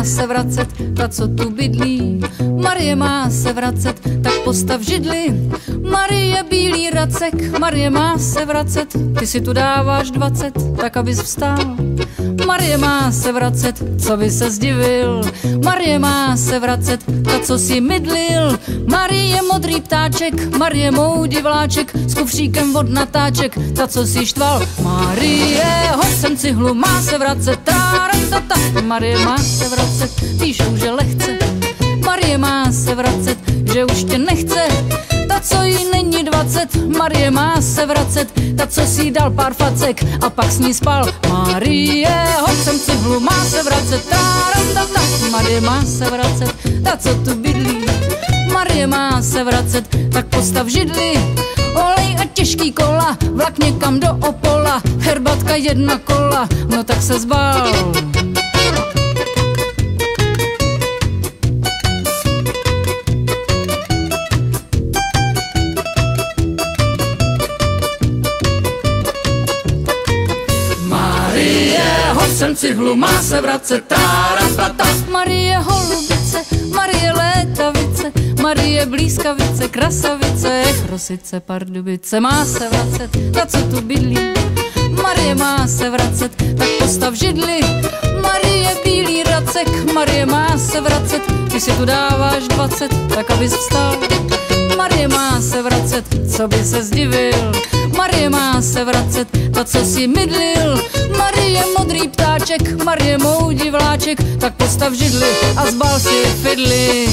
se vracet, ta, co tu bydlí. Marie má se vracet, tak postav židli. Marie bílý racek, Marie má se vracet, ty si tu dáváš 20, tak abys vstál. Marie má se vracet, co by se zdivil. Marie má se vracet, ta, co si mydlil. Marie modrý ptáček, Marie mou divláček, s kufříkem od natáček, ta, co si štval. Marie, hoď sem cihlu, má se vracet, tráratata. Marie má se vracet, píšou, že lehce. Marie má se vracet, že už tě nechce. Ta, co jí není 20, Marie má se vracet, ta, co si dal pár facek a pak s ní spal. Marie, hoď sem cihlu, má se vracet, tráratata. Marie má se vracet, ta, co tu bydlí. Marie má se vracet, tak postav židli. Olej a těžký kola, vlak někam do Opola, herbatka 1 kola, no tak se zbal. Marie, hoď sem cihlu, má se vracet, tráratata. Marie holubice, Marie létavice, Marie blízkavice, krasavice, Chrosice, Pardubice, má se vracet, ta, co tu bydlí. Marie má se vracet, tak postav židli. Marie bílý racek, Marie má se vracet, ty si tu dáváš 20, tak abys vstal. Marie má se vracet, co by se zdivil. Marie má se vracet, ta, co si mydlil. Marie modrý ptáček, Marie mou divláček, tak postav židli a zbal si fidli.